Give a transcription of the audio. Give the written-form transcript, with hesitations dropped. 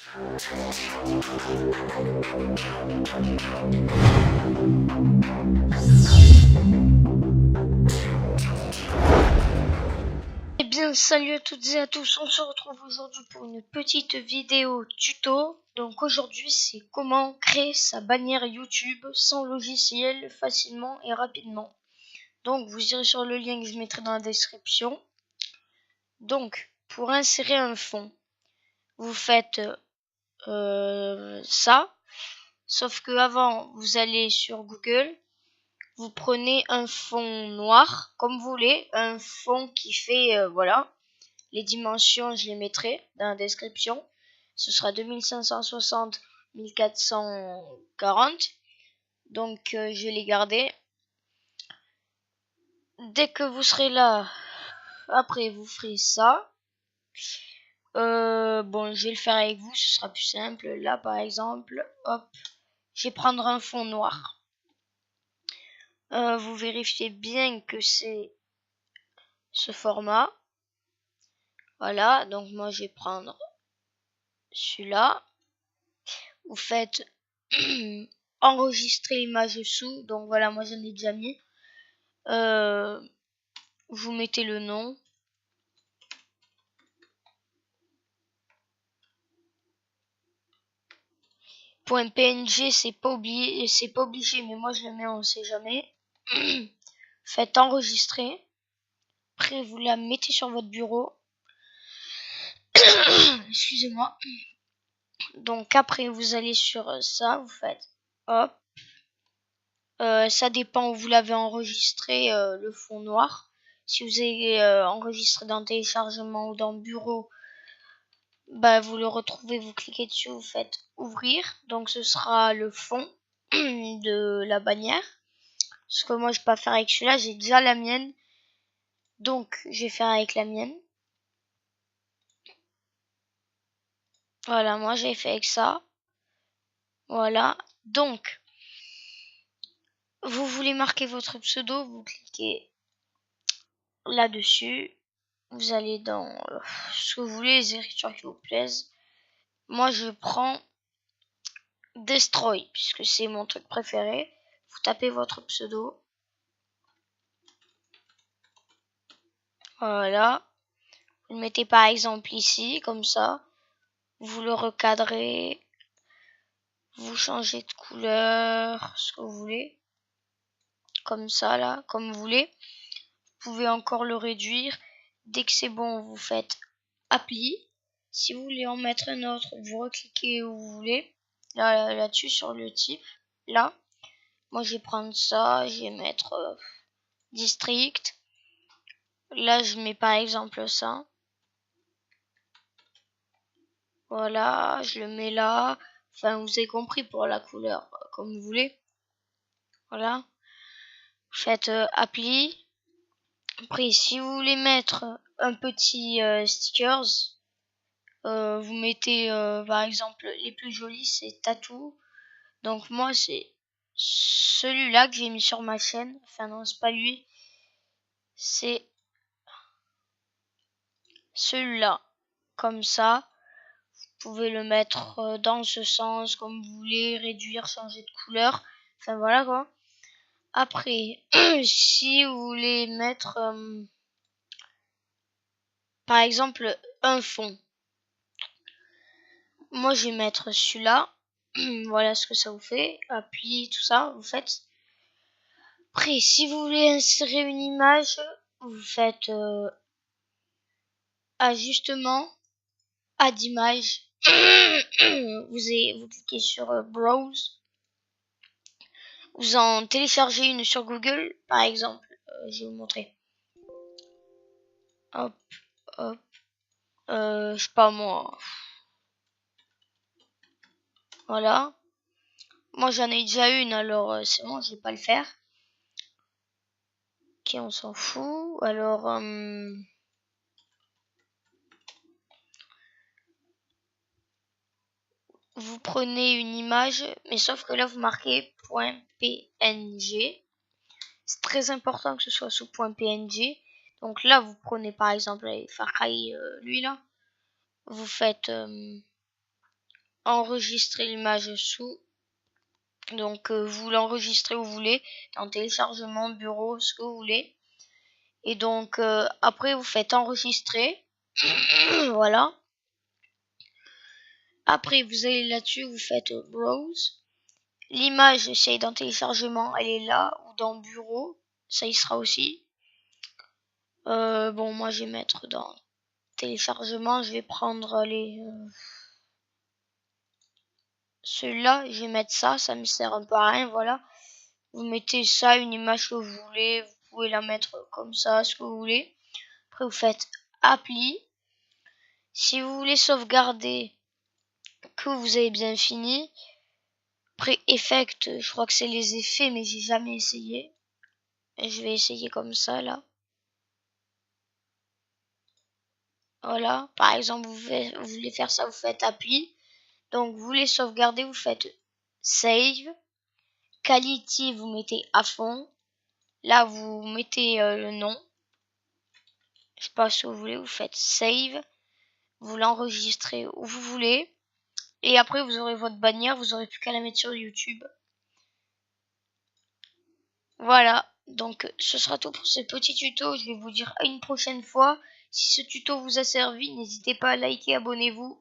Eh bien, salut à toutes et à tous, on se retrouve aujourd'hui pour une petite vidéo tuto. Donc aujourd'hui, c'est comment créer sa bannière YouTube sans logiciel facilement et rapidement. Donc vous irez sur le lien que je mettrai dans la description. Donc, pour insérer un fond, vous faites ça, sauf que avant, vous allez sur Google, vous prenez un fond noir, comme vous voulez, un fond qui fait, voilà. Les dimensions, je les mettrai dans la description. Ce sera 2560 1440. Donc, je vais les garder. Dès que vous serez là, après, vous ferez ça. Bon, je vais le faire avec vous, ce sera plus simple. Là, par exemple, hop, je vais prendre un fond noir. Vous vérifiez bien que c'est ce format. Voilà, donc moi, je vais prendre celui-là. Vous faites enregistrer l'image sous, donc voilà, moi j'en ai déjà mis. Vous mettez le nom. .png c'est pas obligé, mais moi je le mets, on sait jamais. Faites enregistrer. Après vous la mettez sur votre bureau. Excusez-moi. Donc après vous allez sur ça, vous faites hop. Ça dépend où vous l'avez enregistré, le fond noir. Si vous avez enregistré dans téléchargement ou dans bureau, bah vous le retrouvez, vous cliquez dessus, vous faites ouvrir. Donc ce sera le fond de la bannière. Parce que moi je vais pas faire avec celui-là, j'ai déjà la mienne. Donc je vais faire avec la mienne. Voilà, moi j'ai fait avec ça. Voilà. Donc vous voulez marquer votre pseudo, vous cliquez là-dessus. Vous allez dans ce que vous voulez, les écritures qui vous plaisent. Moi je prends Destroy, puisque c'est mon truc préféré. Vous tapez votre pseudo. Voilà. Vous le mettez par exemple ici, comme ça. Vous le recadrez. Vous changez de couleur, ce que vous voulez. Comme ça, là, comme vous voulez. Vous pouvez encore le réduire. Dès que c'est bon, vous faites Appli. Si vous voulez en mettre un autre, vous recliquez où vous voulez. Là-dessus, sur le type. Là. Moi, je vais prendre ça. Je vais mettre District. Là, je mets par exemple ça. Voilà, je le mets là. Enfin, vous avez compris pour la couleur, comme vous voulez. Voilà. Vous faites Appli. Après, si vous voulez mettre un petit stickers, vous mettez par exemple les plus jolis, c'est Tattoo. Donc moi, c'est celui-là que j'ai mis sur ma chaîne. Enfin non, c'est pas lui. C'est celui-là. Comme ça. Vous pouvez le mettre dans ce sens, comme vous voulez, réduire, changer de couleur. Enfin voilà quoi. Après, si vous voulez mettre, par exemple, un fond. Moi, je vais mettre celui-là. Voilà ce que ça vous fait. Appli, tout ça, vous faites. Après, si vous voulez insérer une image, vous faites ajustement, add image. Vous cliquez sur browse. Vous en téléchargez une sur Google, par exemple. Je vais vous montrer. Hop, hop. Je sais pas moi. Voilà. Moi j'en ai déjà une, alors c'est bon, je vais pas le faire. Ok, on s'en fout. Alors, vous prenez une image, mais sauf que là vous marquez .png. C'est très important que ce soit sous .png. Donc là vous prenez par exemple Far Cry, lui là. Vous faites enregistrer l'image sous. Donc vous l'enregistrez où vous voulez, dans téléchargement, bureau, ce que vous voulez. Et donc après vous faites enregistrer. Voilà. Après vous allez là-dessus, vous faites browse. L'image, si elle est dans téléchargement, elle est là, ou dans bureau, ça y sera aussi. Bon, moi je vais mettre dans téléchargement, je vais prendre les celui-là, je vais mettre ça, ça me sert un peu à rien, voilà. Vous mettez ça, une image que vous voulez, vous pouvez la mettre comme ça, ce que vous voulez. Après vous faites appli. Si vous voulez sauvegarder que vous avez bien fini, après effect, je crois que c'est les effets, mais j'ai jamais essayé. Et je vais essayer comme ça là. Voilà, par exemple, vous voulez faire ça, vous faites appli. Donc, vous voulez sauvegarder, vous faites save. Quality, vous mettez à fond. Là, vous mettez le nom. Je sais pas ce que vous voulez, vous faites save. Vous l'enregistrez où vous voulez. Et après, vous aurez votre bannière, vous aurez plus qu'à la mettre sur YouTube. Voilà, donc ce sera tout pour ce petit tuto. Je vais vous dire à une prochaine fois. Si ce tuto vous a servi, n'hésitez pas à liker, abonnez-vous.